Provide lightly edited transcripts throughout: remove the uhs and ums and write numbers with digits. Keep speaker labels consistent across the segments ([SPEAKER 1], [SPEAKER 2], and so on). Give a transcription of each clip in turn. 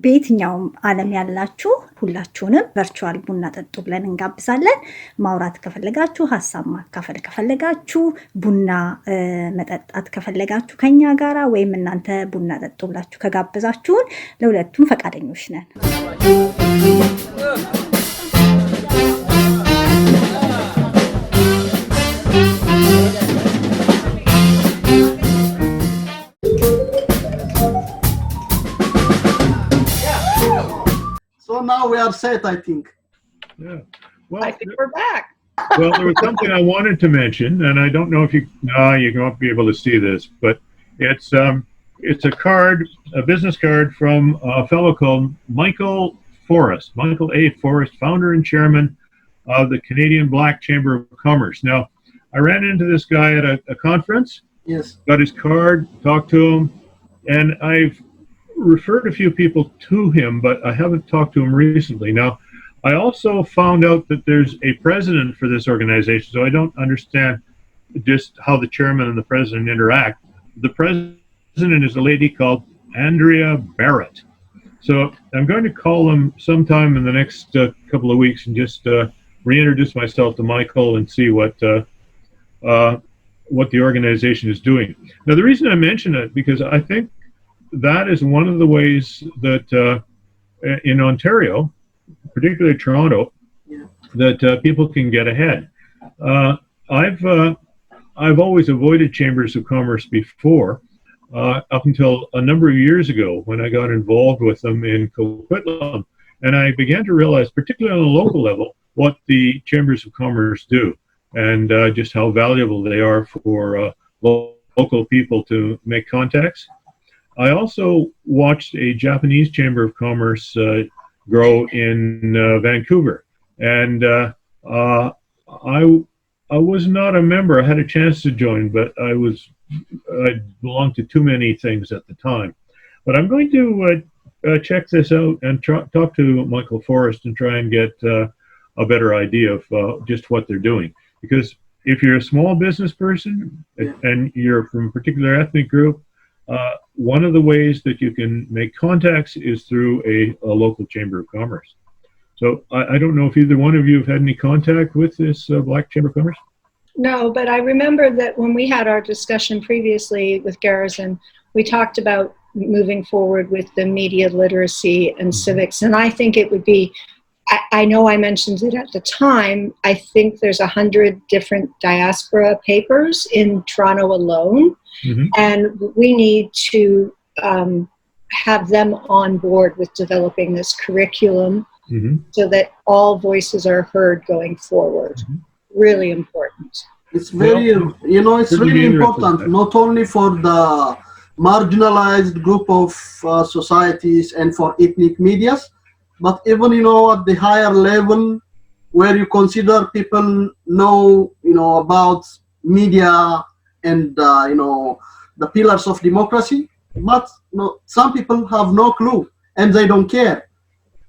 [SPEAKER 1] በየትኛውም ዓለም ያላችሁ ሁላችሁንም ቨርቹዋል ቡና ጠጡ ብለን እንጋብዛለን። ማውራት ከፈለጋችሁ፣ ሀሳብ ማካፈል ከፈለጋችሁ፣ ቡና መጠጣት ከፈለጋችሁ ከኛ ጋራ ወይም እናንተ ቡና ጠጡ ብላችሁ ከጋበዛችሁን ለሁለቱም ፈቃደኞች ነን።
[SPEAKER 2] So now we are set, I think.
[SPEAKER 3] Yeah. Well,
[SPEAKER 4] I think we're back.
[SPEAKER 3] Well, there was something I wanted to mention, and I don't know if you won't be able to see this, but it's a card, a business card from a fellow called Michael A. Forrest, founder and chairman of the Canadian Black Chamber of Commerce. Now, I ran into this guy at a conference.
[SPEAKER 2] Yes.
[SPEAKER 3] Got his card, talked to him, and I've referred a few people to him, but I haven't talked to him recently. Now, I also found out that there's a president for this organization, so I don't understand just how the chairman and the president interact. The president is a lady called Andrea Barrett. So I'm going to call him sometime in the next couple of weeks and just reintroduce myself to Michael and see what the organization is doing. Now, the reason I mention it, because I think that is one of the ways that in Ontario, particularly Toronto, that people can get ahead. I've always avoided chambers of commerce before, up until a number of years ago when I got involved with them in Coquitlam, and I began to realize, particularly on a local level, what the chambers of commerce do, and just how valuable they are for local people to make contacts. I also watched a Japanese Chamber of Commerce grow in Vancouver, and I was not a member. I had a chance to join, but I belonged to too many things at the time. But I'm going to check this out and talk to Michael Forrest and try and get a better idea of just what they're doing. Because if you're a small business person and you're from a particular ethnic group, one of the ways that you can make contacts is through a local chamber of commerce. So I don't know if either one of you have had any contact with this Black Chamber of Commerce?
[SPEAKER 4] No, but I remember that when we had our discussion previously with Garrison, we talked about moving forward with the media literacy and civics. And I think it would be, I know I mentioned it at the time, I think there's 100 different diaspora papers in Toronto alone. Mm-hmm. And we need to have them on board with developing this curriculum so that all voices are heard going forward. Mm-hmm. Really important.
[SPEAKER 2] It's very, it's really important, not only for the marginalized group of societies and for ethnic medias, but even, at the higher level where you consider people know, about media and, the pillars of democracy, but some people have no clue and they don't care.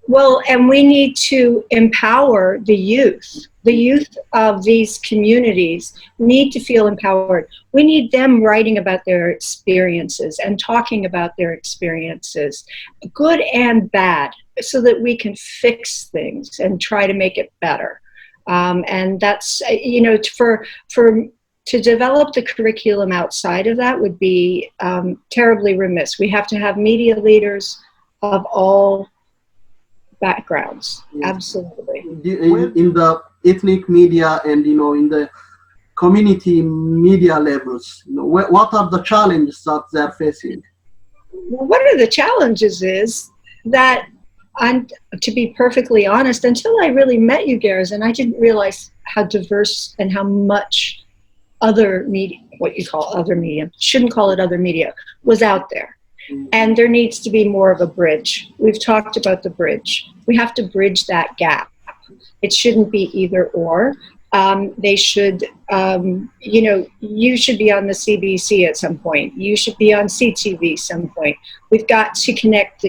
[SPEAKER 4] Well, and we need to empower the youth. The youth of these communities need to feel empowered. We need them writing about their experiences and talking about their experiences, good and bad, so that we can fix things and try to make it better. And that's, to develop the curriculum outside of that would be terribly remiss. We have to have media leaders of all backgrounds. Absolutely.
[SPEAKER 2] In the ethnic media and in the community media levels, what are the challenges that they're facing?
[SPEAKER 4] Well, one of the challenges is that, to be perfectly honest, until I really met you, Garrison, I didn't realize how diverse and how much other media, what you call other media, shouldn't call it other media, was out there. And there needs to be more of a bridge. We've talked about the bridge. We have to bridge that gap. It shouldn't be either or. They should, you should be on the CBC at some point. You should be on CTV some point. We've got to connect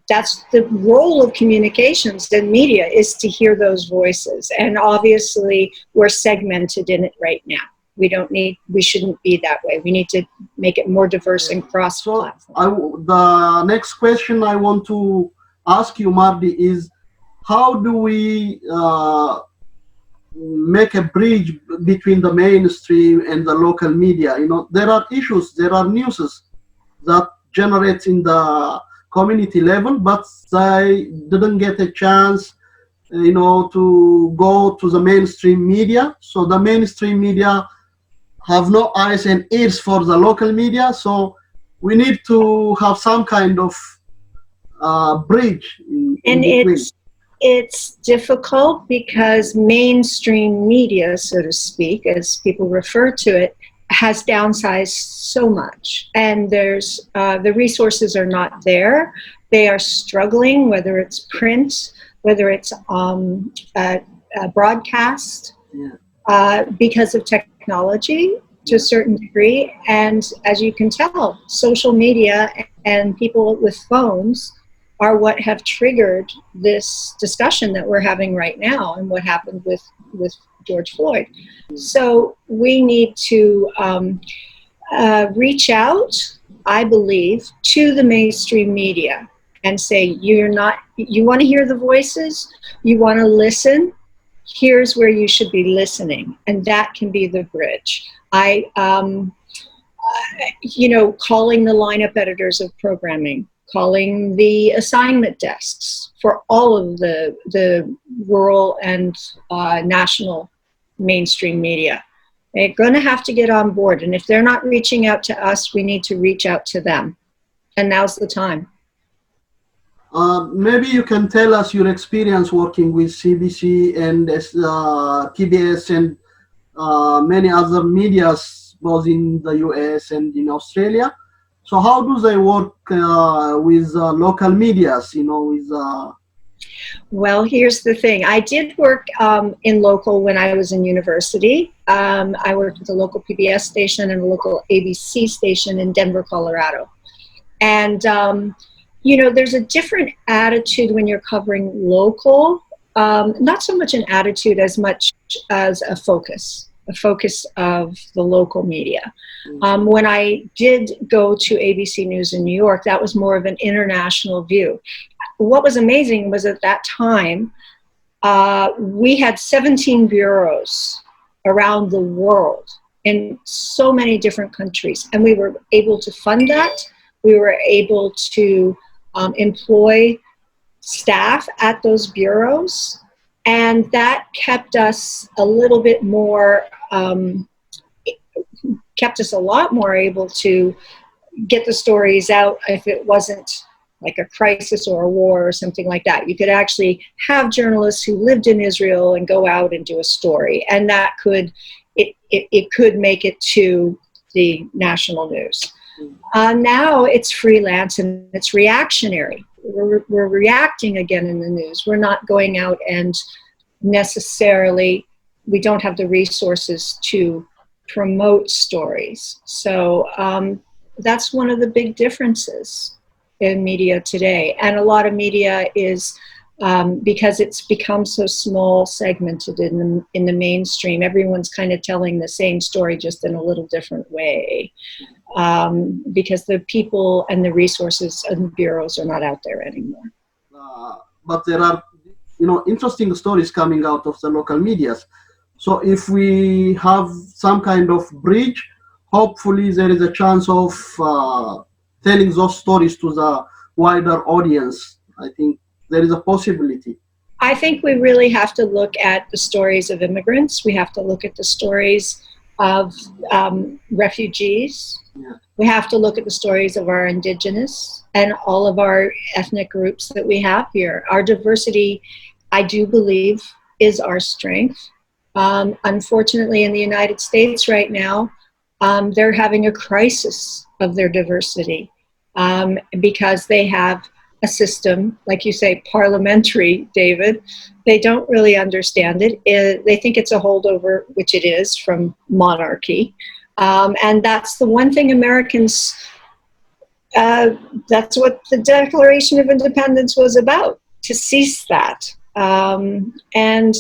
[SPEAKER 4] that's the role of communications and media, is to hear those voices. And obviously we're segmented in it right now. We shouldn't be that way. We need to make it more diverse and cross-platform.
[SPEAKER 2] The next question I want to ask you, Mardi, is how do we make a bridge between the mainstream and the local media? There are issues, there are news that generate in the community level, but they didn't get a chance, to go to the mainstream media. So the mainstream media have no eyes and ears for the local media. So we need to have some kind of bridge in between.
[SPEAKER 4] It's difficult because mainstream media, so to speak, as people refer to it, has downsized so much, and there's the resources are not there. They are struggling, whether it's print, whether it's broadcast, because of technology to a certain degree. And as you can tell, social media and people with phones are what have triggered this discussion that we're having right now and what happened with George Floyd. So we need to reach out, I believe, to the mainstream media and say, you want to hear the voices, you want to listen, here's where you should be listening. And that can be the bridge. Calling the lineup editors of programming, calling the assignment desks for all of the rural and national mainstream media. They're going to have to get on board. And if they're not reaching out to us, we need to reach out to them. And now's the time.
[SPEAKER 2] Maybe you can tell us your experience working with CBC and PBS and many other medias, both in the US and in Australia. So how do they work with local medias,
[SPEAKER 4] Well, here's the thing. I did work in local when I was in university. I worked with a local PBS station and a local ABC station in Denver, Colorado. And, there's a different attitude when you're covering local, not so much an attitude as much as a focus of the local media. When I did go to ABC News in New York, that was more of an international view. What was amazing was at that time, we had 17 bureaus around the world in so many different countries, and we were able to fund that. We were able to employ staff at those bureaus, and that kept us a little bit more, kept us a lot more able to get the stories out if it wasn't like a crisis or a war or something like that. You could actually have journalists who lived in Israel and go out and do a story, and that could, it could make it to the national news. Now it's freelance and it's reactionary. We're reacting again in the news. We're not going out and necessarily, we don't have the resources to promote stories. So that's one of the big differences in media today. And a lot of media is, because it's become so small segmented in the mainstream, everyone's kind of telling the same story just in a little different way, because the people and the resources and bureaus are not out there anymore.
[SPEAKER 2] But there are, interesting stories coming out of the local medias. So if we have some kind of bridge, hopefully there is a chance of telling those stories to the wider audience. I think there is a possibility.
[SPEAKER 4] I think we really have to look at the stories of immigrants. We have to look at the stories of refugees. Yeah. We have to look at the stories of our indigenous and all of our ethnic groups that we have here. Our diversity, I do believe, is our strength. Unfortunately, in the United States right now, they're having a crisis of their diversity because they have a system, like you say, parliamentary, David. They don't really understand it. They think it's a holdover, which it is, from monarchy. And that's the one thing Americans, that's what the Declaration of Independence was about, to cease that. And,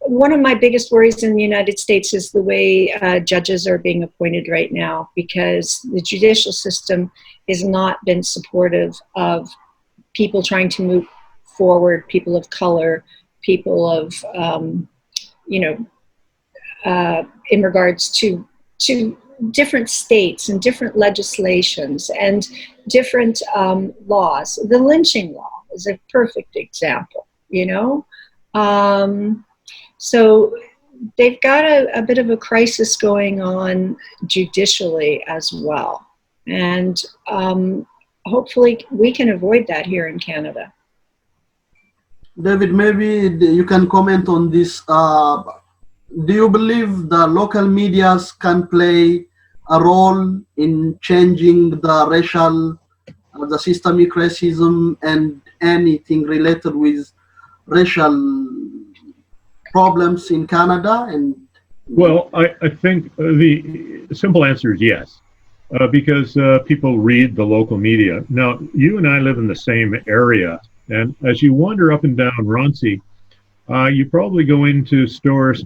[SPEAKER 4] one of my biggest worries in the United States is the way judges are being appointed right now, because the judicial system has not been supportive of people trying to move forward, people of color, people of, in regards to different states and different legislations and different laws. The lynching law is a perfect example, So they've got a bit of a crisis going on judicially as well. And hopefully we can avoid that here in Canada.
[SPEAKER 2] David, maybe you can comment on this. Do you believe the local medias can play a role in changing the racial, the systemic racism and anything related with racial problems in Canada? And
[SPEAKER 3] well, I think the simple answer is yes, because people read the local media. Now, you and I live in the same area, and as you wander up and down Roncy, you probably go into stores.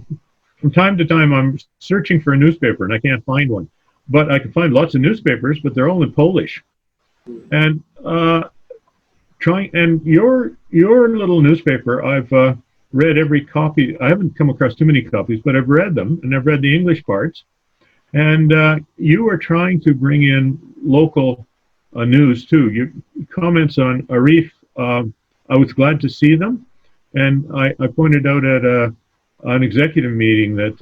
[SPEAKER 3] From time to time, I'm searching for a newspaper, and I can't find one. But I can find lots of newspapers, but they're all in Polish. And your little newspaper, I've read every copy. I haven't come across too many copies, but I've read them, and I've read the English parts. And you are trying to bring in local news too. Your comments on Arif, I was glad to see them, and I pointed out at an executive meeting that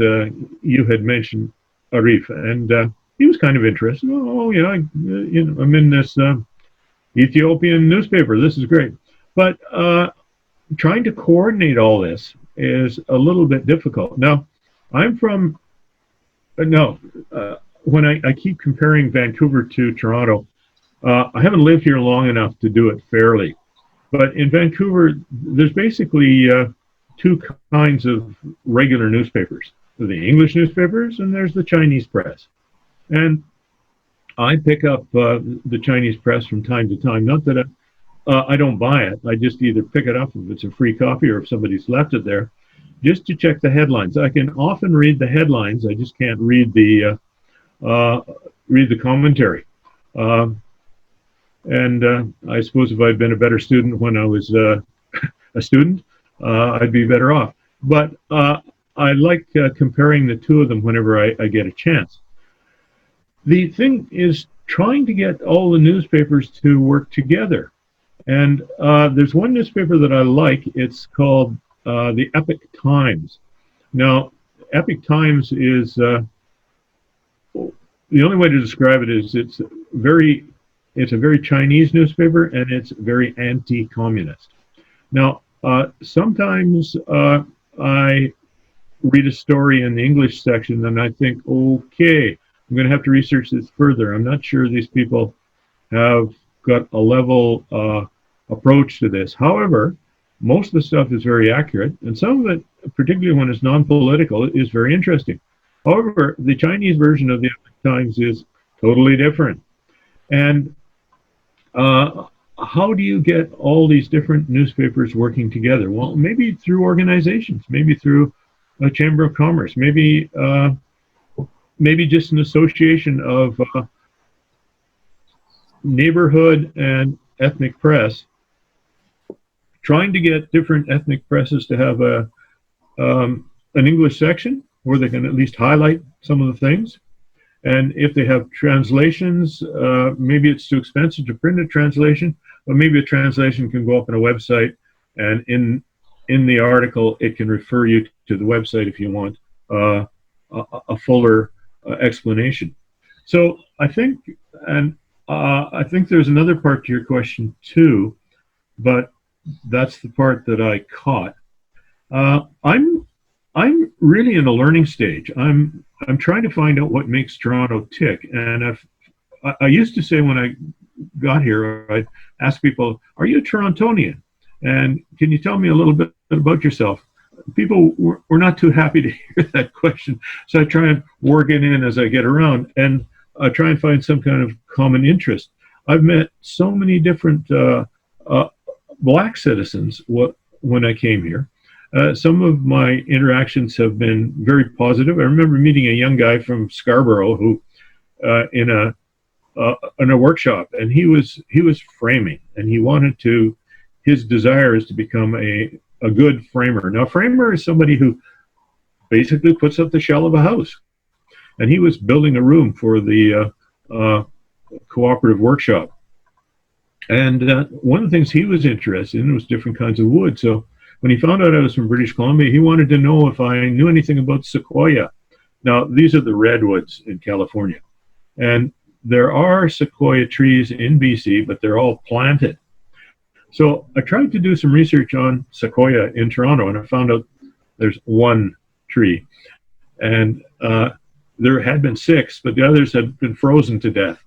[SPEAKER 3] you had mentioned Arif, and he was kind of interested. Oh yeah, I'm in this Ethiopian newspaper. This is great, but trying to coordinate all this is a little bit difficult. Now, I'm from when I keep comparing Vancouver to Toronto, I haven't lived here long enough to do it fairly. But in Vancouver, there's basically two kinds of regular newspapers. The English newspapers and there's the Chinese press. And I pick up the Chinese press from time to time. Not that I don't buy it. I just either pick it up if it's a free copy or if somebody's left it there, just to check the headlines. I can often read the headlines. I just can't read the commentary. And I suppose if I'd been a better student when I was a student, I'd be better off. But I like comparing the two of them whenever I get a chance. The thing is trying to get all the newspapers to work together. And there's one newspaper that I like. It's called the Epoch Times. Now, Epoch Times is, the only way to describe it is it's a very Chinese newspaper, and it's very anti-communist. Now, sometimes I read a story in the English section and I think, okay, I'm going to have to research this further. I'm not sure these people have got a level approach to this. However, most of the stuff is very accurate, and some of it, particularly when it's non-political, is very interesting. However, the Chinese version of the Epoch Times is totally different. And how do you get all these different newspapers working together? Well, maybe through organizations, maybe through a chamber of commerce, maybe just an association of neighborhood and ethnic press, trying to get different ethnic presses to have an English section where they can at least highlight some of the things. And if they have translations, maybe it's too expensive to print a translation, but maybe a translation can go up on a website, and in the article it can refer you to the website if you want a fuller explanation. So I think, and I think there's another part to your question too, but that's the part that I caught. I'm really in a learning stage. I'm trying to find out what makes Toronto tick. And I used to say when I got here, I'd ask people, "Are you a Torontonian? And can you tell me a little bit about yourself?" People were not too happy to hear that question, so I try and work it in as I get around, and I try and find some kind of common interest. I've met so many different black citizens when I came here. Some of my interactions have been very positive. I remember meeting a young guy from Scarborough who, in a workshop, and he was framing, and he wanted to. His desire is to become a good framer. Now, framer is somebody who basically puts up the shell of a house, and he was building a room for the cooperative workshop. And one of the things he was interested in was different kinds of wood. So when he found out I was from British Columbia, he wanted to know if I knew anything about sequoia. Now, these are the redwoods in California. And there are sequoia trees in BC, but they're all planted. So I tried to do some research on sequoia in Toronto, and I found out there's one tree. And there had been 6, but the others had been frozen to death.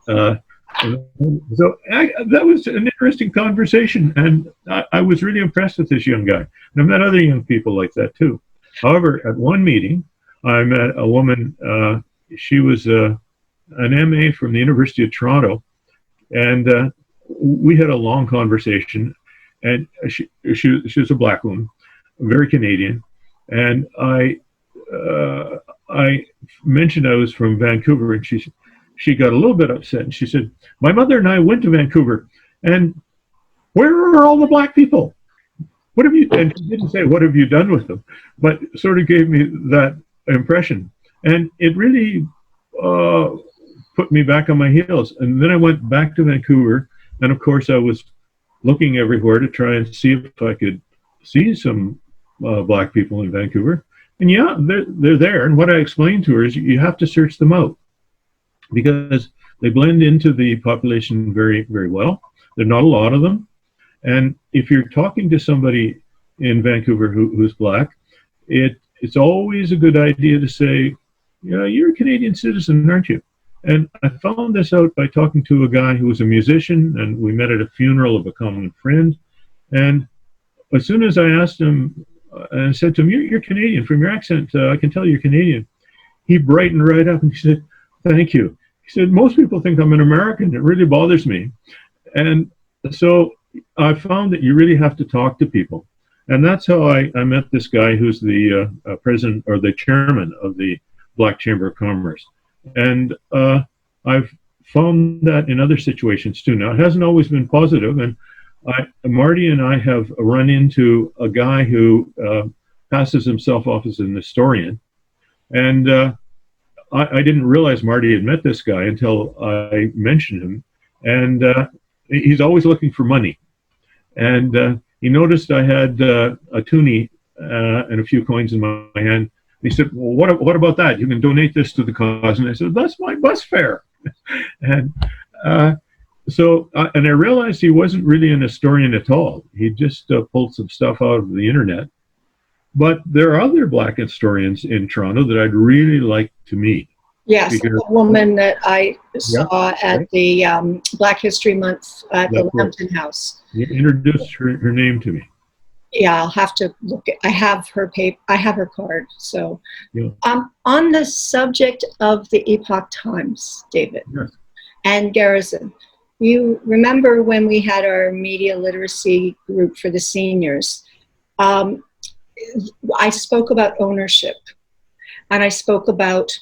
[SPEAKER 3] So that was an interesting conversation, and I was really impressed with this young guy. And I've met other young people like that too. However, at one meeting, I met a woman. She was an MA from the University of Toronto, and we had a long conversation. And she was a black woman, very Canadian, and I mentioned I was from Vancouver, and she got a little bit upset, and she said, "My mother and I went to Vancouver, and where are all the black people? What have you," and she didn't say, "What have you done with them?" but sort of gave me that impression. And it really put me back on my heels. And then I went back to Vancouver, and of course I was looking everywhere to try and see if I could see some black people in Vancouver. And yeah, they're there. And what I explained to her is you have to search them out, because they blend into the population very, very well. There are not a lot of them. And if you're talking to somebody in Vancouver who's black, it's always a good idea to say, "Yeah, you're a Canadian citizen, aren't you?" And I found this out by talking to a guy who was a musician, and we met at a funeral of a common friend. And as soon as I asked him, and I said to him, you're Canadian, from your accent, I can tell you're Canadian. He brightened right up and he said, "Thank you." He said, "Most people think I'm an American. It really bothers me." And so I found that you really have to talk to people. And that's how I met this guy who's the president or the chairman of the Black Chamber of Commerce. And I've found that in other situations too. Now, it hasn't always been positive. And Marty and I have run into a guy who passes himself off as an historian. And I didn't realize Marty had met this guy until I mentioned him. And he's always looking for money. And he noticed I had a toonie and a few coins in my hand. He said, "Well, what about that? You can donate this to the cause." And I said, "That's my bus fare." And and I realized he wasn't really an historian at all. He just pulled some stuff out of the internet. But there are other black historians in Toronto that I'd really like to meet.
[SPEAKER 4] Yes, a woman that I saw at the Black History Month at the Lambton House.
[SPEAKER 3] You introduced her name to me.
[SPEAKER 4] Yeah, I'll have to look at. I have her card. So,
[SPEAKER 3] yeah.
[SPEAKER 4] On the subject of the Epoch Times, David,
[SPEAKER 3] yes.
[SPEAKER 4] And Garrison, you remember when we had our media literacy group for the seniors? I spoke about ownership, and I spoke about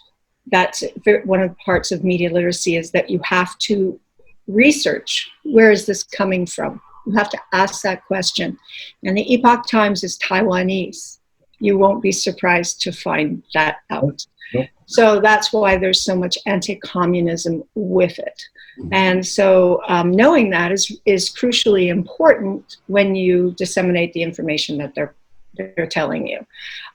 [SPEAKER 4] that's one of the parts of media literacy is that you have to research, where is this coming from? You have to ask that question. And the Epoch Times is Taiwanese. You won't be surprised to find that out.
[SPEAKER 3] Nope.
[SPEAKER 4] So that's why there's so much anti-communism with it. And so knowing that is crucially important when you disseminate the information that they're telling you.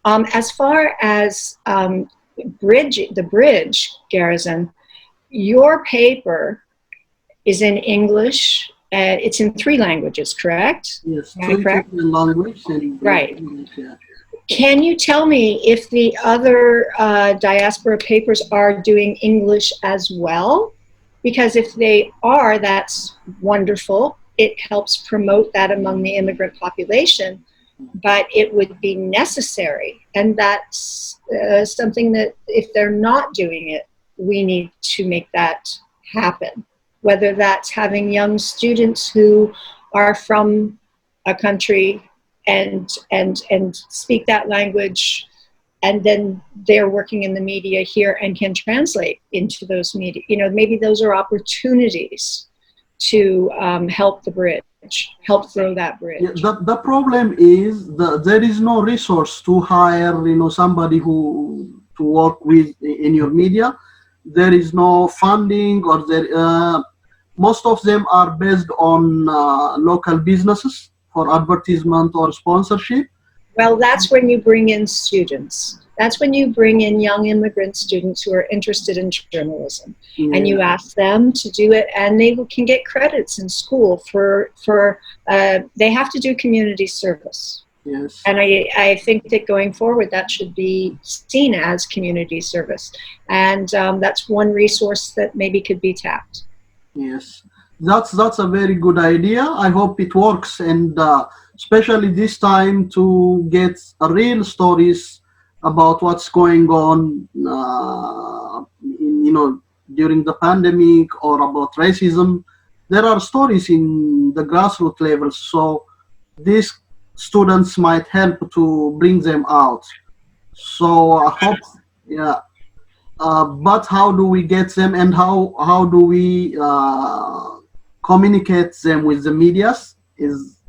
[SPEAKER 4] As far as the bridge, Garrison, your paper is in English. It's in 3 languages, correct?
[SPEAKER 2] Yes, 3 languages.
[SPEAKER 4] Right. Can you tell me if the other diaspora papers are doing English as well? Because if they are, that's wonderful. It helps promote that among the immigrant population. But it would be necessary, and that's something that if they're not doing it, we need to make that happen. Whether that's having young students who are from a country and speak that language, and then they're working in the media here and can translate into those media. Maybe those are opportunities to help the bridge, help throw that bridge.
[SPEAKER 2] Yeah, the problem is there is no resource to hire, somebody to work with in your media. There is no funding, or most of them are based on local businesses for advertisement or sponsorship.
[SPEAKER 4] Well, that's when you bring in students. That's when you bring in young immigrant students who are interested in journalism, and you ask them to do it, and they can get credits in school for they have to do community service.
[SPEAKER 2] Yes.
[SPEAKER 4] And I think that going forward, that should be seen as community service, and that's one resource that maybe could be tapped.
[SPEAKER 2] Yes, that's a very good idea. I hope it works, and especially this time to get real stories about what's going on, during the pandemic, or about racism. There are stories in the grassroots level, so these students might help to bring them out. So I hope, yeah. But how do we get them, and how do we communicate them with the medias is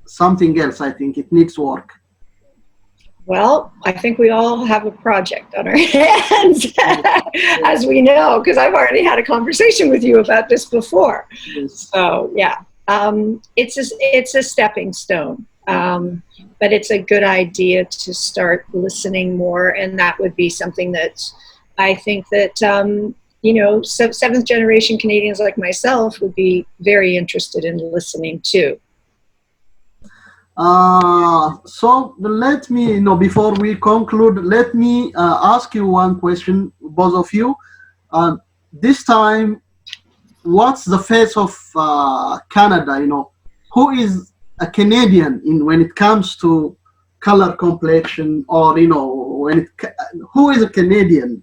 [SPEAKER 2] something else. I think it needs work.
[SPEAKER 4] Well, I think we all have a project on our hands, as we know, because I've already had a conversation with you about this before.
[SPEAKER 2] Yes.
[SPEAKER 4] So yeah, it's a stepping stone, but it's a good idea to start listening more, and that would be something that I think that seventh generation Canadians like myself would be very interested in listening to.
[SPEAKER 2] So let me, before we conclude, let me ask you one question, both of you. This time, what's the face of Canada? Who is a Canadian when it comes to color, complexion, or who is a Canadian?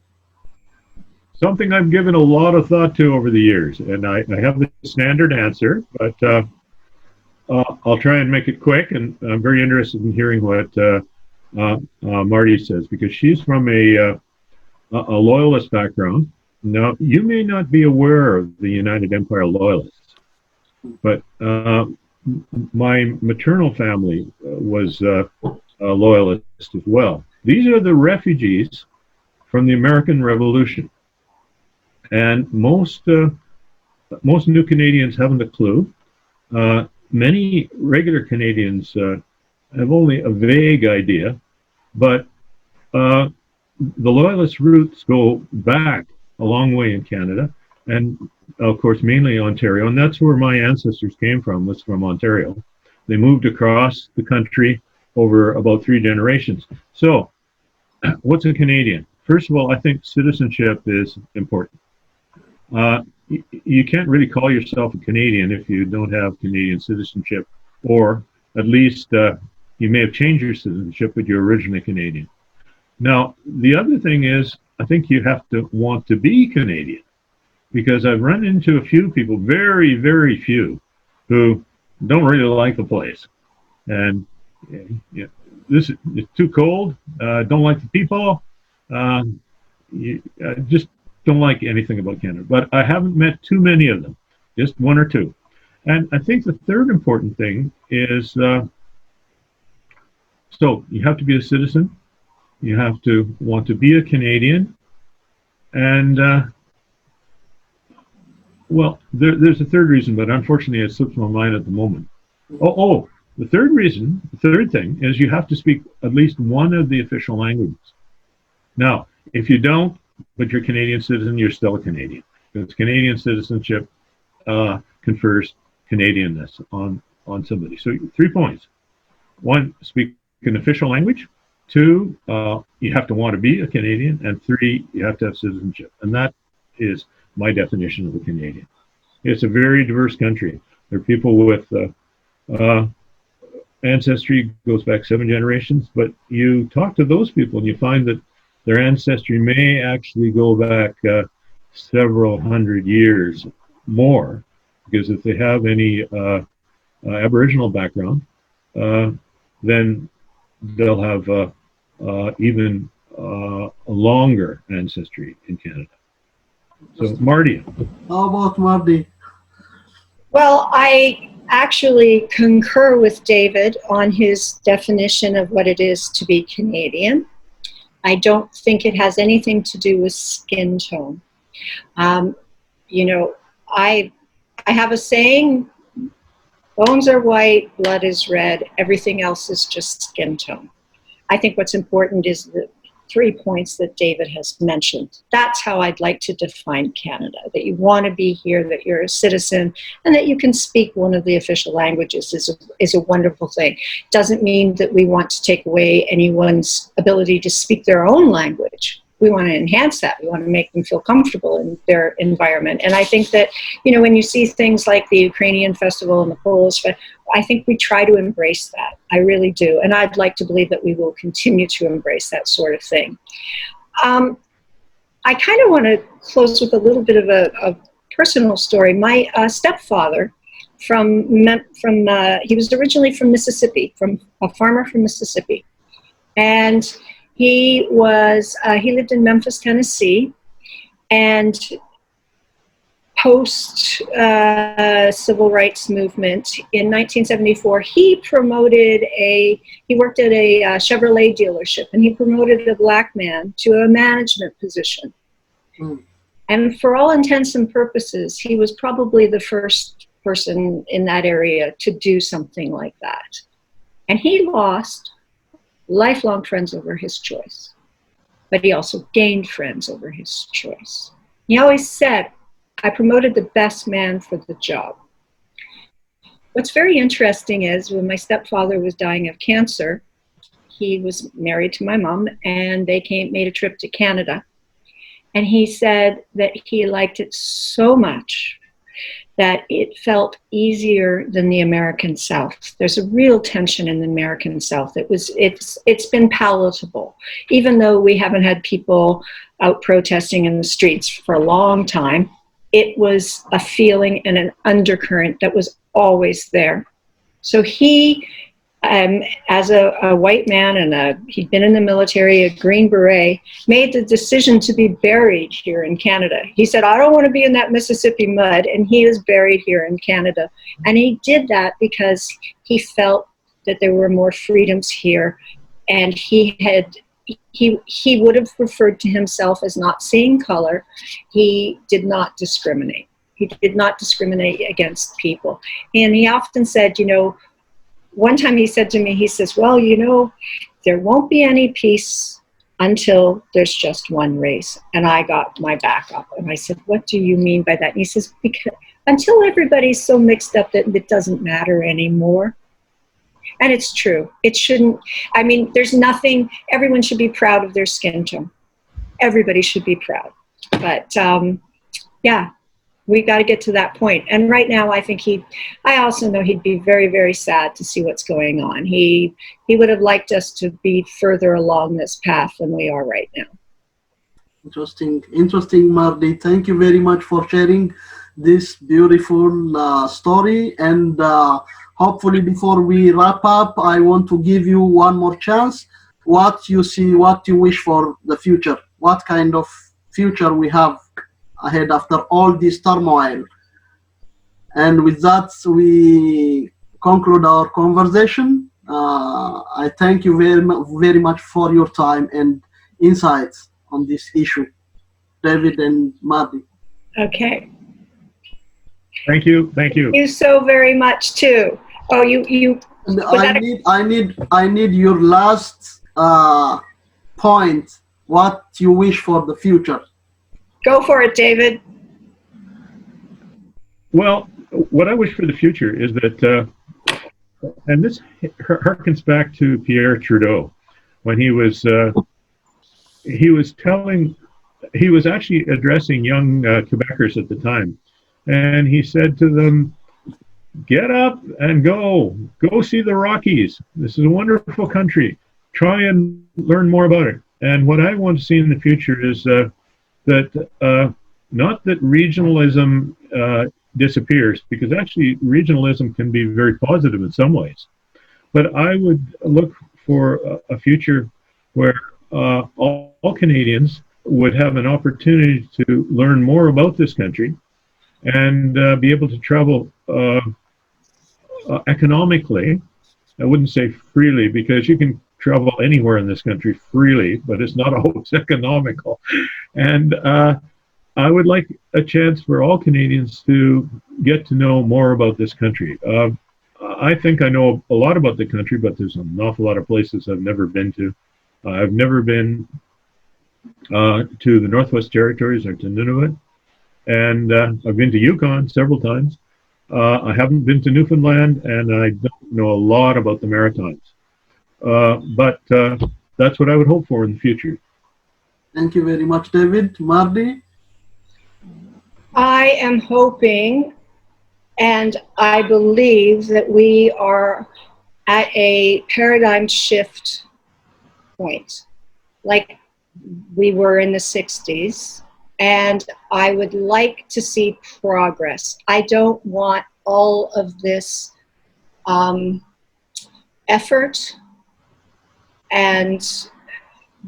[SPEAKER 3] Something I've given a lot of thought to over the years, and I have the standard answer, but I'll try and make it quick, and I'm very interested in hearing what Marty says, because she's from a loyalist background. Now, you may not be aware of the United Empire Loyalists, but my maternal family was a loyalist as well. These are the refugees from the American Revolution, and most new Canadians haven't a clue. Many regular Canadians have only a vague idea, but the Loyalist roots go back a long way in Canada, and of course mainly Ontario, and that's where my ancestors came from, was from Ontario. They moved across the country over about 3 generations. So what's a Canadian? First of all, I think citizenship is important. You can't really call yourself a Canadian if you don't have Canadian citizenship, or at least you may have changed your citizenship, but you're originally Canadian. Now, the other thing is, I think you have to want to be Canadian, because I've run into a few people, very, very few, who don't really like the place. And this is too cold, don't like the people, just don't like anything about Canada. But I haven't met too many of them, just 1 or 2. And I think the third important thing is, so you have to be a citizen, you have to want to be a Canadian, and well, there's a third reason, but unfortunately it slips my mind at the moment. The third thing is you have to speak at least one of the official languages. Now, if you don't, but you're a Canadian citizen, you're still a Canadian. Because Canadian citizenship confers Canadianness on somebody. So 3 points. 1, speak an official language. 2, you have to want to be a Canadian. And 3, you have to have citizenship. And that is my definition of a Canadian. It's a very diverse country. There are people with ancestry goes back 7 generations, but you talk to those people and you find that their ancestry may actually go back several hundred years more, because if they have any Aboriginal background, then they'll have even a longer ancestry in Canada. So, Mardi.
[SPEAKER 2] How about Mardi?
[SPEAKER 4] Well, I actually concur with David on his definition of what it is to be Canadian. I don't think it has anything to do with skin tone. You know, I have a saying, bones are white, blood is red, everything else is just skin tone. I think what's important is the 3 points that David has mentioned. That's how I'd like to define Canada, that you want to be here, that you're a citizen, and that you can speak one of the official languages is a wonderful thing. Doesn't mean that we want to take away anyone's ability to speak their own language. We want to enhance that. We want to make them feel comfortable in their environment. And I think that, you know, when you see things like the Ukrainian festival and the Polish festival, I think we try to embrace that. I really do. And I'd like to believe that we will continue to embrace that sort of thing. I kind of want to close with a little bit of a personal story. My stepfather he was originally from Mississippi, from a farmer from Mississippi. And he lived in Memphis, Tennessee, and post civil rights movement in 1974, he worked at a Chevrolet dealership, and he promoted a black man to a management position. Mm. And for all intents and purposes, he was probably the first person in that area to do something like that. And he lost lifelong friends over his choice, but he also gained friends over his choice. He always said, I promoted the best man for the job. What's very interesting is when my stepfather was dying of cancer, he was married to my mom, and they made a trip to Canada. And he said that he liked it so much that it felt easier than the American South. There's a real tension in the American South. It's been palatable, even though we haven't had people out protesting in the streets for a long time. It was a feeling and an undercurrent that was always there. So he, as a white man, and he'd been in the military, a Green Beret, made the decision to be buried here in Canada. He said, I don't want to be in that Mississippi mud, and he is buried here in Canada. And he did that because he felt that there were more freedoms here, and he would have referred to himself as not seeing color. He did not discriminate. He did not discriminate against people. And he often said, you know, one time he said to me, he says, well, you know, there won't be any peace until there's just one race. And I got my back up. And I said, what do you mean by that? And he says, because until everybody's so mixed up that it doesn't matter anymore. And it's true. It shouldn't. I mean, there's nothing. Everyone should be proud of their skin tone. Everybody should be proud. But yeah, we got to get to that point. And right now, I think I also know he'd be very, very sad to see what's going on. He would have liked us to be further along this path than we are right now.
[SPEAKER 2] Interesting, Mardi. Thank you very much for sharing this beautiful story. And hopefully, before we wrap up, I want to give you one more chance. What you see, what you wish for the future, what kind of future we have ahead after all this turmoil. And with that, we conclude our conversation. I thank you very much for your time and insights on this issue, David and Mardi.
[SPEAKER 4] Okay.
[SPEAKER 3] Thank you. Thank you.
[SPEAKER 4] Thank you so very much too. Oh, you.
[SPEAKER 2] I need your last point. What you wish for the future?
[SPEAKER 4] Go for it, David.
[SPEAKER 3] Well, what I wish for the future is that, and this harkens back to Pierre Trudeau, when he was actually addressing young Quebecers at the time, and he said to them, "Get up and go see the Rockies. This is a wonderful country. Try and learn more about it." And what I want to see in the future is that not that regionalism disappears, because actually regionalism can be very positive in some ways, But I would look for a future where all Canadians would have an opportunity to learn more about this country and be able to travel economically. I wouldn't say freely, because you can travel anywhere in this country freely, but it's not always economical. And I would like a chance for all Canadians to get to know more about this country. I think I know a lot about the country, but there's an awful lot of places I've never been to. I've never been to the Northwest Territories or to Nunavut, and I've been to Yukon several times. I haven't been to Newfoundland, and I don't know a lot about the Maritimes. But that's what I would hope for in the future.
[SPEAKER 2] Thank you very much, David. Mardi?
[SPEAKER 4] I am hoping and I believe that we are at a paradigm shift point, like we were in the 60s. And I would like to see progress. I don't want all of this effort and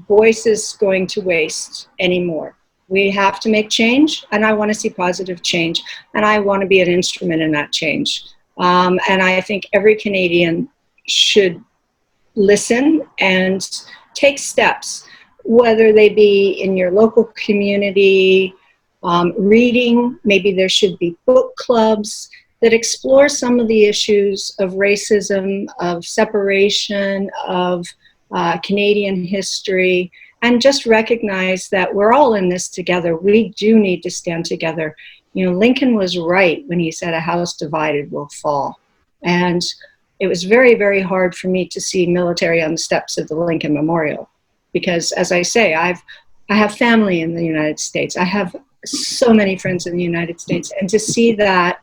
[SPEAKER 4] voices going to waste anymore. We have to make change, and I want to see positive change, and I want to be an instrument in that change. And I think every Canadian should listen and take steps, whether they be in your local community, reading. Maybe there should be book clubs that explore some of the issues of racism, of separation, of Canadian history, and just recognize that we're all in this together. We do need to stand together. You know, Lincoln was right when he said a house divided will fall. And it was very, very hard for me to see military on the steps of the Lincoln Memorial. Because, as I say, I have family in the United States. I have so many friends in the United States. And to see that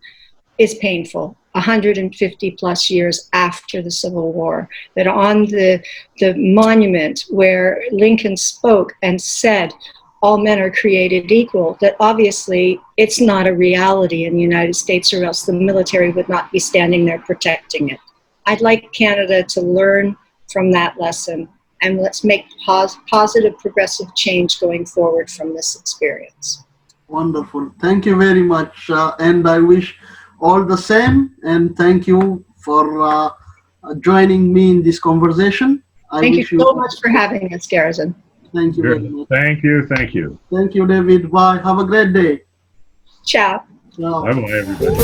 [SPEAKER 4] is painful. 150 plus years after the Civil War, that on the monument where Lincoln spoke and said, all men are created equal, that obviously it's not a reality in the United States, or else the military would not be standing there protecting it. I'd like Canada to learn from that lesson, and let's make positive, progressive change going forward from this experience.
[SPEAKER 2] Wonderful. Thank you very much. And I wish all the same. And thank you for joining me in this conversation.
[SPEAKER 4] Thank you so much for having us, Garrison.
[SPEAKER 2] Thank you very much.
[SPEAKER 3] Thank you. Thank you.
[SPEAKER 2] Thank you, David. Bye. Have a great day.
[SPEAKER 4] Ciao.
[SPEAKER 2] Ciao.
[SPEAKER 3] Bye-bye, everybody.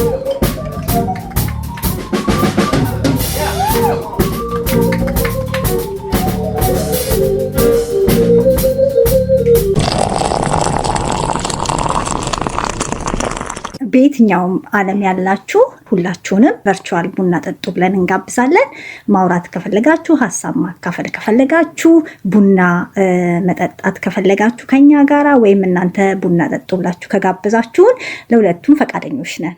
[SPEAKER 1] በየትኛውም ዓለም ያላችሁ ሁላችሁንም ቨርቹዋል ቡና ጠጡ ብለን እንጋብዛለን። ማውራት ከፈለጋችሁ፣ ሀሳብ ማካፈል ከፈለጋችሁ፣ ቡና መጠጣት ከፈለጋችሁ ከኛ ጋራ ወይም እናንተ ቡና ጠጡ ብላችሁ ከጋብዛችሁን ለሁለቱም ፈቃደኞች ነን።